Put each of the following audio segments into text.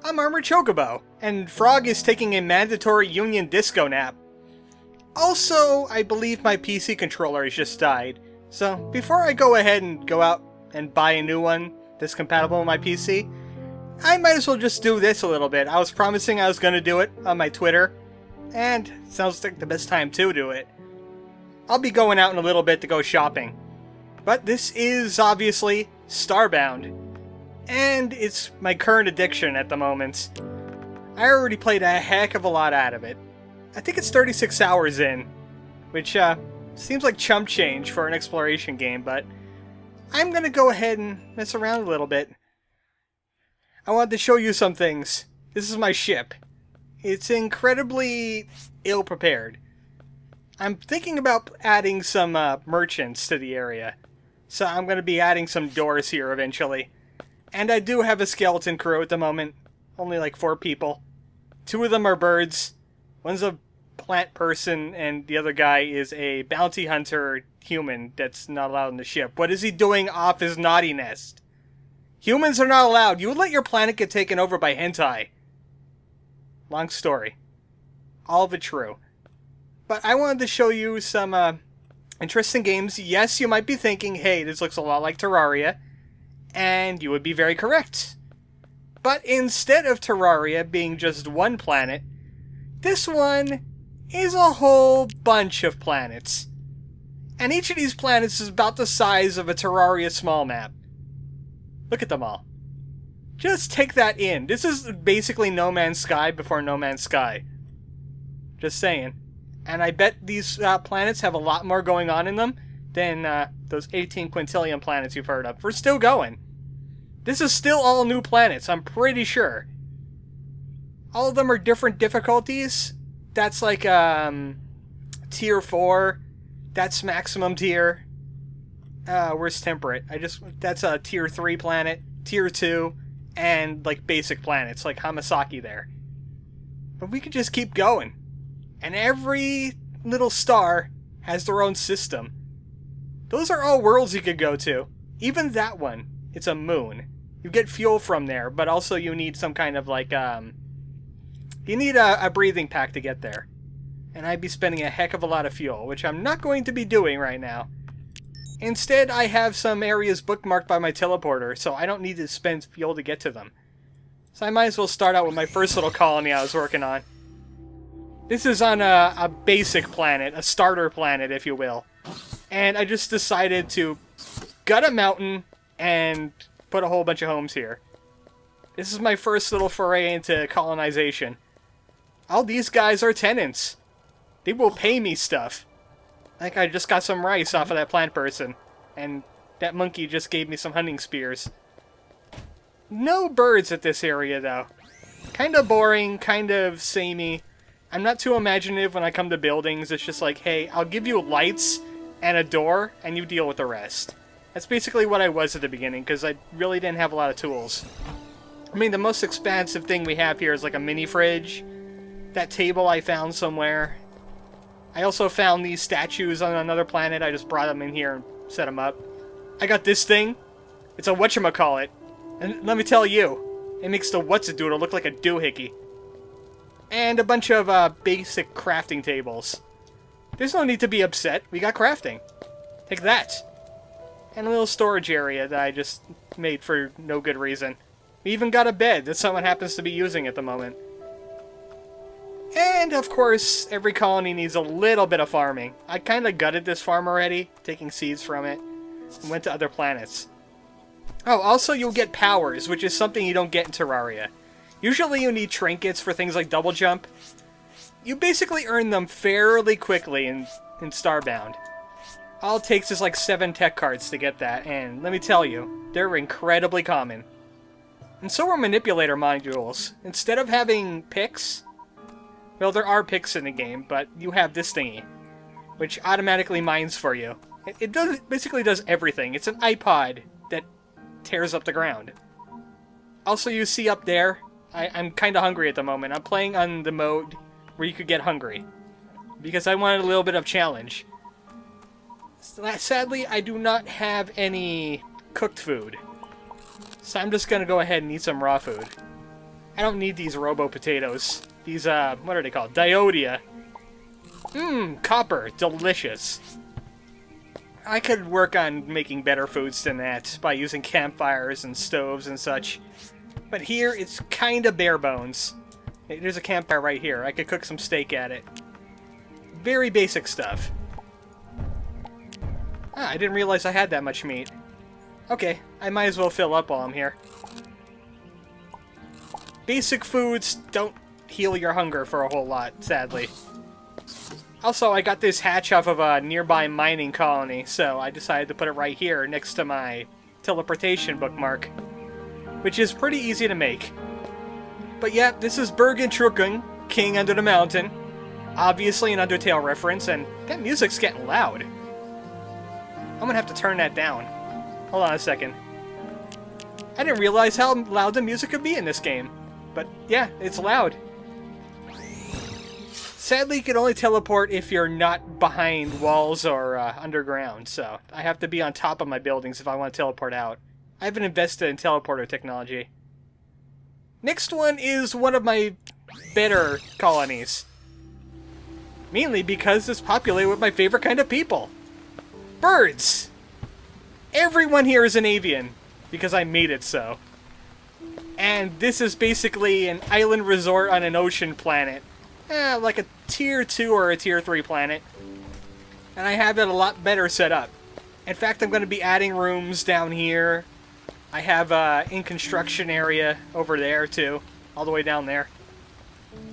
I'm ArmoredChocobo, and Frog is taking a mandatory union disco nap. Also, I believe my PC controller has just died, so before I go ahead and go out and buy a new one that's compatible with my PC, I might as well just do this a little bit. I was promising I was going to do it on my Twitter, and sounds like the best time to do it. I'll be going out in a little bit to go shopping. But this is obviously Starbound, and it's my current addiction at the moment. I already played a heck of a lot out of it. I think it's 36 hours in, which seems like chump change for an exploration game, but I'm going to go ahead and mess around a little bit. I wanted to show you some things. This is my ship. It's incredibly ill-prepared. I'm thinking about adding some merchants to the area, so I'm going to be adding some doors here eventually. And I do have a skeleton crew at the moment, only like 4 people. 2 of them are birds, one's a plant person, and the other guy is a bounty hunter human that's not allowed on the ship. What is he doing off his naughty nest? Humans are not allowed. You would let your planet get taken over by hentai. Long story. All of it true. But I wanted to show you some interesting games. Yes, you might be thinking, hey, this looks a lot like Terraria. And you would be very correct. But instead of Terraria being just one planet, this one is a whole bunch of planets. And each of these planets is about the size of a Terraria small map. Look at them all. Just take that in. This is basically No Man's Sky before No Man's Sky. Just saying. And I bet these planets have a lot more going on in them than those 18 Quintillion planets you've heard of. We're still going. This is still all new planets, I'm pretty sure. All of them are different difficulties. That's like tier 4. That's maximum tier. Where's temperate? That's a tier 3 planet, tier 2, and like basic planets like Hamasaki there. But we could just keep going. And every little star has their own system. Those are all worlds you could go to. Even that one, it's a moon. You get fuel from there, but also you need some kind of like, you need a breathing pack to get there. And I'd be spending a heck of a lot of fuel, which I'm not going to be doing right now. Instead, I have some areas bookmarked by my teleporter, so I don't need to spend fuel to get to them. So I might as well start out with my first little colony I was working on. This is on a basic planet, a starter planet, if you will. And I just decided to gut a mountain and put a whole bunch of homes here. This is my first little foray into colonization. All these guys are tenants. They will pay me stuff. Like I just got some rice off of that plant person. And that monkey just gave me some hunting spears. No birds at this area, though. Kind of boring, kind of samey. I'm not too imaginative when I come to buildings. It's just like, hey, I'll give you lights and a door, and you deal with the rest. That's basically what I was at the beginning, because I really didn't have a lot of tools. I mean, the most expansive thing we have here is like a mini fridge. That table I found somewhere. I also found these statues on another planet. I just brought them in here and set them up. I got this thing. It's a whatchamacallit. And let me tell you, it makes the what's-a-doodle look like a doohickey. And a bunch of basic crafting tables. There's no need to be upset. We got crafting. Take that. And a little storage area that I just made for no good reason. We even got a bed that someone happens to be using at the moment. And, of course, every colony needs a little bit of farming. I kind of gutted this farm already, taking seeds from it, and went to other planets. Oh, also you'll get powers, which is something you don't get in Terraria. Usually you need trinkets for things like double jump. You basically earn them fairly quickly in Starbound. All it takes is like 7 tech cards to get that, and let me tell you, they're incredibly common. And so are manipulator modules. Instead of having picks, well, there are picks in the game, but you have this thingy, which automatically mines for you. It basically does everything. It's an iPod that tears up the ground. Also, you see up there, I'm kind of hungry at the moment. I'm playing on the mode where you could get hungry, because I wanted a little bit of challenge. Sadly, I do not have any cooked food, so I'm just going to go ahead and eat some raw food. I don't need these robo-potatoes. These, what are they called? Diodia. Mmm, copper. Delicious. I could work on making better foods than that by using campfires and stoves and such. But here, it's kind of bare bones. There's a campfire right here. I could cook some steak at it. Very basic stuff. Ah, I didn't realize I had that much meat. Okay, I might as well fill up while I'm here. Basic foods don't heal your hunger for a whole lot, sadly. Also, I got this hatch off of a nearby mining colony, so I decided to put it right here next to my teleportation bookmark, which is pretty easy to make. But yeah, this is Bergen Trucken, King Under the Mountain. Obviously an Undertale reference, and that music's getting loud. I'm gonna have to turn that down. Hold on a second. I didn't realize how loud the music could be in this game. But yeah, it's loud. Sadly, you can only teleport if you're not behind walls or underground, so I have to be on top of my buildings if I want to teleport out. I haven't invested in teleporter technology. Next one is one of my better colonies. Mainly because it's populated with my favorite kind of people. Birds! Everyone here is an avian, because I made it so. And this is basically an island resort on an ocean planet. Like a tier 2 or a tier 3 planet. And I have it a lot better set up. In fact, I'm going to be adding rooms down here. I have an in construction area over there too. All the way down there.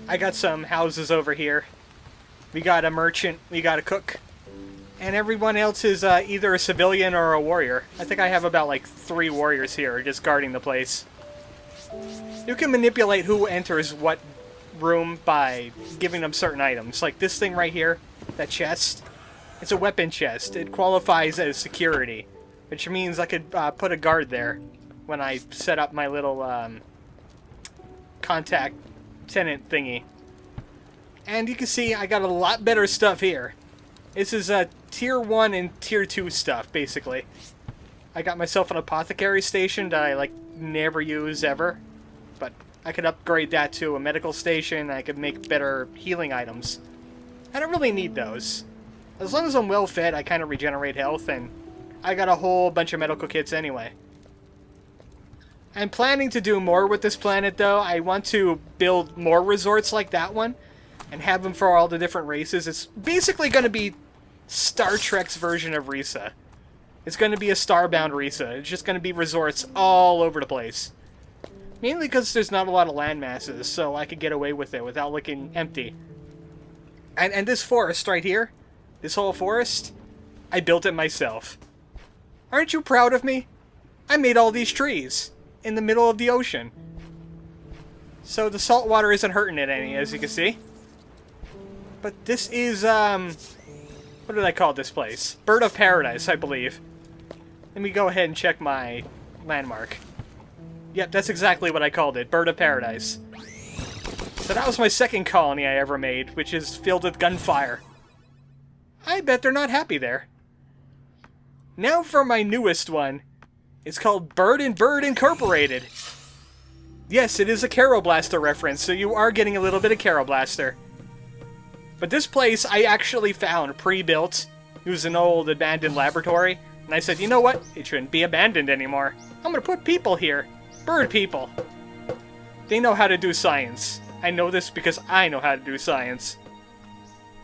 I got some houses over here. We got a merchant, we got a cook. And everyone else is either a civilian or a warrior. I think I have about like 3 warriors here just guarding the place. You can manipulate who enters what room by giving them certain items. Like this thing right here, that chest. It's a weapon chest. It qualifies as security, which means I could put a guard there when I set up my little contact tenant thingy. And you can see I got a lot better stuff here. This is tier 1 and tier 2 stuff, basically. I got myself an apothecary station that I like never use ever, but I could upgrade that to a medical station. I could make better healing items. I don't really need those. As long as I'm well fed, I kind of regenerate health, and I got a whole bunch of medical kits anyway. I'm planning to do more with this planet, though. I want to build more resorts like that one, and have them for all the different races. It's basically going to be Star Trek's version of Risa. It's going to be a Starbound Risa. It's just going to be resorts all over the place. Mainly because there's not a lot of land masses, so I could get away with it without looking empty. And this forest right here, this whole forest, I built it myself. Aren't you proud of me? I made all these trees in the middle of the ocean. So the salt water isn't hurting it any, as you can see. But this is, what did I call this place? Bird of Paradise, I believe. Let me go ahead and check my landmark. Yep, that's exactly what I called it, Bird of Paradise. So that was my second colony I ever made, which is filled with gunfire. I bet they're not happy there. Now for my newest one. It's called Bird and Bird Incorporated. Yes, it is a Caro Blaster reference, so you are getting a little bit of Caro Blaster. But this place I actually found pre-built. It was an old abandoned laboratory. And I said, you know what? It shouldn't be abandoned anymore. I'm gonna put people here. Bird people. They know how to do science. I know this because I know how to do science.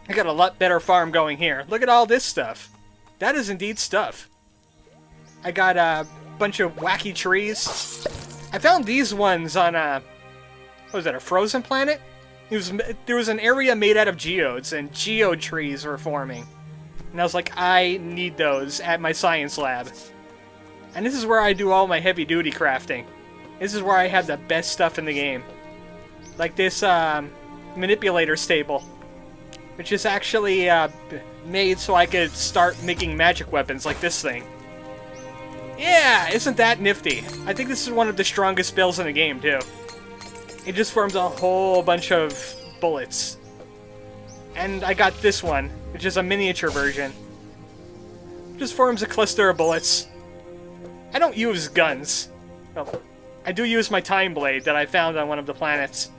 I got a lot better farm going here. Look at all this stuff. That is indeed stuff. I got a bunch of wacky trees. I found these ones on a... what was that, a frozen planet? There was an area made out of geodes, and geode trees were forming. And I was like, I need those at my science lab. And this is where I do all my heavy-duty crafting. This is where I have the best stuff in the game. Like this manipulator stable, which is actually made so I could start making magic weapons like this thing. Yeah, isn't that nifty? I think this is one of the strongest spells in the game, too. It just forms a whole bunch of bullets. And I got this one, which is a miniature version. It just forms a cluster of bullets. I don't use guns. Well, I do use my time blade that I found on one of the planets.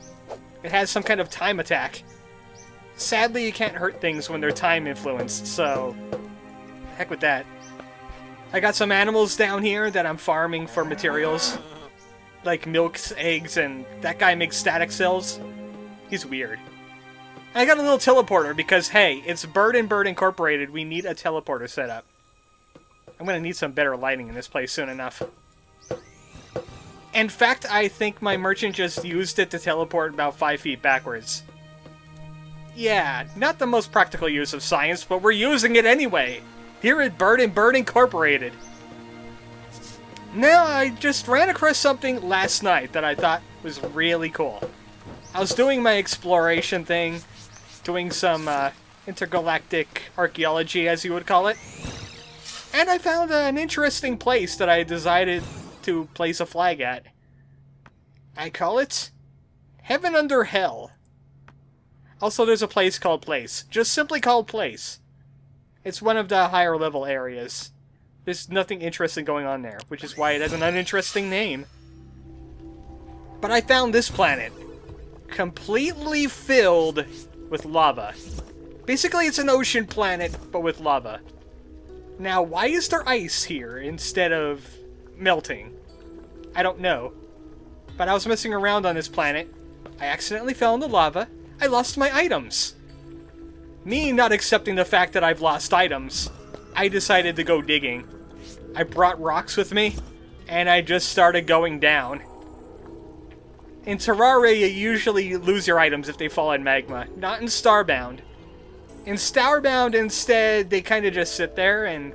It has some kind of time attack. Sadly, you can't hurt things when they're time influenced, so heck with that. I got some animals down here that I'm farming for materials. Like milks, eggs, and that guy makes static cells. He's weird. And I got a little teleporter because, hey, it's Bird and Bird Incorporated. We need a teleporter set up. I'm going to need some better lighting in this place soon enough. In fact, I think my merchant just used it to teleport about 5 feet backwards. Yeah, not the most practical use of science, but we're using it anyway. Here at Bird and Bird Incorporated. Now, I just ran across something last night that I thought was really cool. I was doing my exploration thing, doing some intergalactic archaeology, as you would call it, and I found an interesting place that I decided to place a flag at. I call it Heaven Under Hell. Also, there's a place called Place. Just simply called Place. It's one of the higher level areas. There's nothing interesting going on there, which is why it has an uninteresting name. But I found this planet. Completely filled with lava. Basically, it's an ocean planet, but with lava. Now, why is there ice here instead of melting? I don't know. But I was messing around on this planet. I accidentally fell in the lava. I lost my items. Me not accepting the fact that I've lost items, I decided to go digging. I brought rocks with me, and I just started going down. In Terraria, you usually lose your items if they fall in magma. Not in Starbound. In Starbound, instead, they kind of just sit there and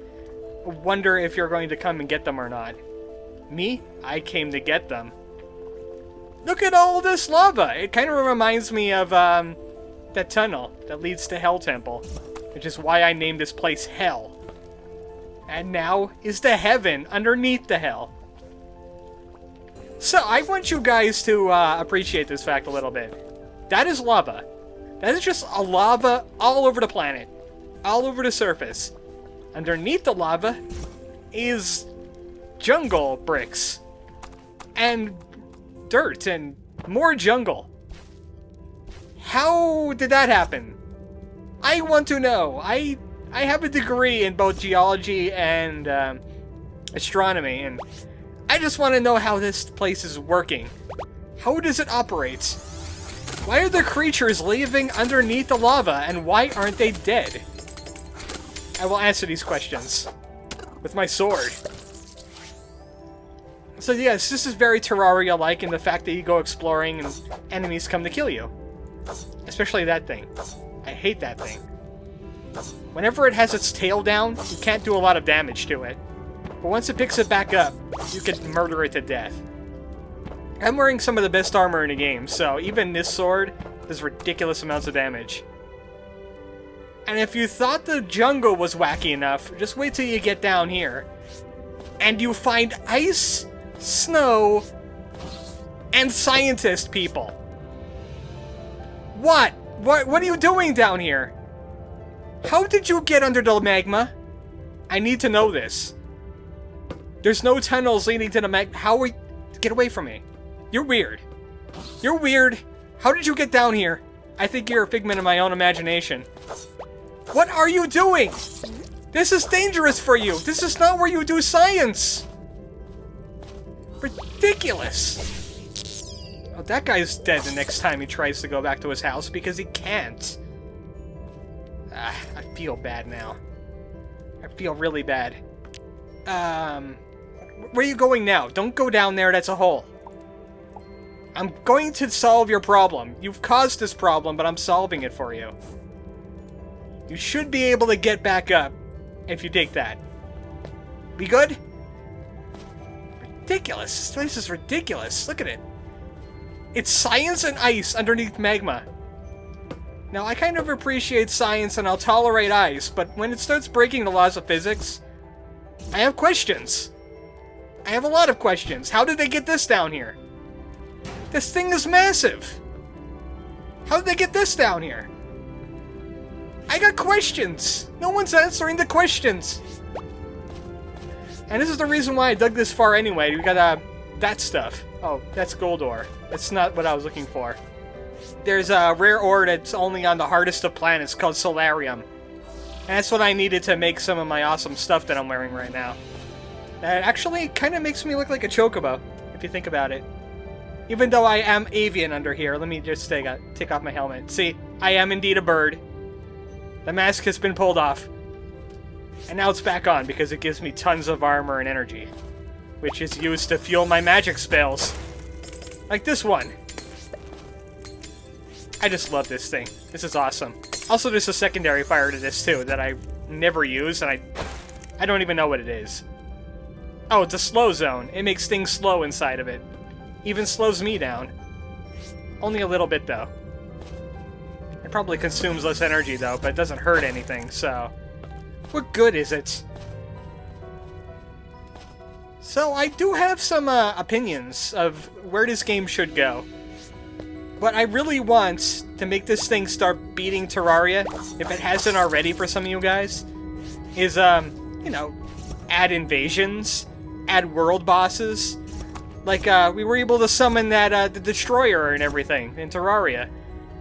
wonder if you're going to come and get them or not. Me? I came to get them. Look at all this lava! It kind of reminds me of that tunnel that leads to Hell Temple, which is why I named this place Hell. And now is the heaven underneath the hell. So, I want you guys to appreciate this fact a little bit. That is lava. That is just a lava all over the planet. All over the surface. Underneath the lava is jungle bricks. And dirt and more jungle. How did that happen? I want to know. I have a degree in both geology and astronomy, and I just want to know how this place is working. How does it operate? Why are the creatures living underneath the lava, and why aren't they dead? I will answer these questions with my sword. So yes, this is very Terraria-like in the fact that you go exploring and enemies come to kill you. Especially that thing. I hate that thing. Whenever it has its tail down, you can't do a lot of damage to it. But once it picks it back up, you can murder it to death. I'm wearing some of the best armor in the game, so even this sword does ridiculous amounts of damage. And if you thought the jungle was wacky enough, just wait till you get down here. And you find ice, snow, and scientist people. What? What are you doing down here? How did you get under the magma? I need to know this. There's no tunnels leading to the magma. How are you... Get away from me. You're weird. You're weird. How did you get down here? I think you're a figment of my own imagination. What are you doing? This is dangerous for you. This is not where you do science. Ridiculous. Oh, that guy's dead the next time he tries to go back to his house because he can't. I feel bad now. I feel really bad. Where are you going now? Don't go down there, that's a hole. I'm going to solve your problem. You've caused this problem, but I'm solving it for you. You should be able to get back up if you take that. Be good? Ridiculous. This place is ridiculous. Look at it. It's science and ice underneath magma. Now, I kind of appreciate science and I'll tolerate ice, but when it starts breaking the laws of physics, I have questions. I have a lot of questions. How did they get this down here? This thing is massive. How did they get this down here? I got questions. No one's answering the questions. And this is the reason why I dug this far anyway. We got that stuff. Oh, that's gold ore. That's not what I was looking for. There's a rare ore that's only on the hardest of planets called Solarium. And that's what I needed to make some of my awesome stuff that I'm wearing right now. That actually kind of makes me look like a chocobo, if you think about it. Even though I am avian under here, let me just take off my helmet. See, I am indeed a bird. The mask has been pulled off. And now it's back on because it gives me tons of armor and energy, which is used to fuel my magic spells. Like this one. I just love this thing. This is awesome. Also, there's a secondary fire to this too that I never use, and I don't even know what it is. Oh, it's a slow zone. It makes things slow inside of it. Even slows me down. Only a little bit, though. It probably consumes less energy, though, but it doesn't hurt anything, so... What good is it? So, I do have some opinions of where this game should go. What I really want to make this thing start beating Terraria, if it hasn't already for some of you guys, is, you know, add invasions, add world bosses. Like, we were able to summon that, the Destroyer and everything in Terraria.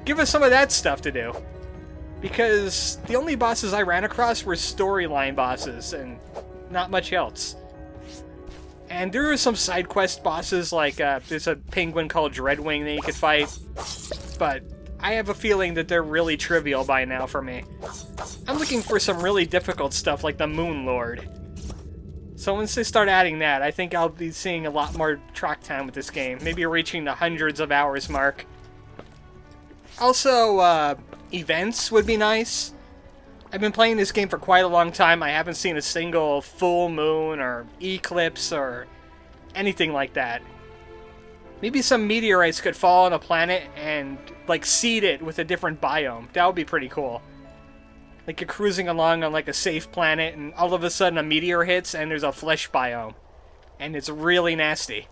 Give us some of that stuff to do. Because the only bosses I ran across were storyline bosses, and not much else. And there are some side quest bosses, like, there's a penguin called Dreadwing that you could fight. But I have a feeling that they're really trivial by now for me. I'm looking for some really difficult stuff, like the Moon Lord. So once they start adding that, I think I'll be seeing a lot more track time with this game. Maybe reaching the hundreds of hours mark. Also, events would be nice. I've been playing this game for quite a long time. I haven't seen a single full moon or eclipse or anything like that. Maybe some meteorites could fall on a planet and, like, seed it with a different biome. That would be pretty cool. Like, you're cruising along on, like, a safe planet, and all of a sudden a meteor hits, and there's a flesh biome. And it's really nasty.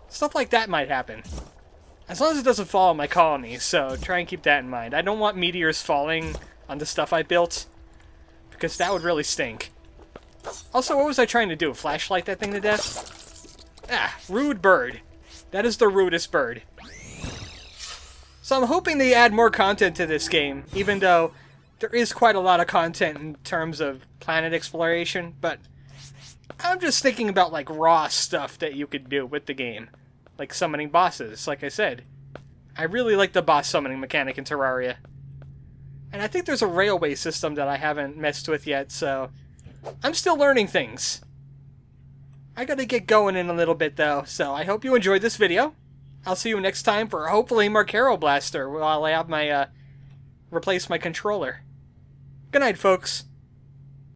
Stuff like that might happen. As long as it doesn't fall on my colony, so try and keep that in mind. I don't want meteors falling on the stuff I built, because that would really stink. Also, what was I trying to do? Flashlight that thing to death? Ah, rude bird. That is the rudest bird. So I'm hoping they add more content to this game, even though there is quite a lot of content in terms of planet exploration, but I'm just thinking about, like, raw stuff that you could do with the game. Like summoning bosses, like I said. I really like the boss summoning mechanic in Terraria. And I think there's a railway system that I haven't messed with yet, so I'm still learning things. I gotta get going in a little bit, though, so I hope you enjoyed this video. I'll see you next time for hopefully more Carol Blaster while I have my, replace my controller. Good night, folks.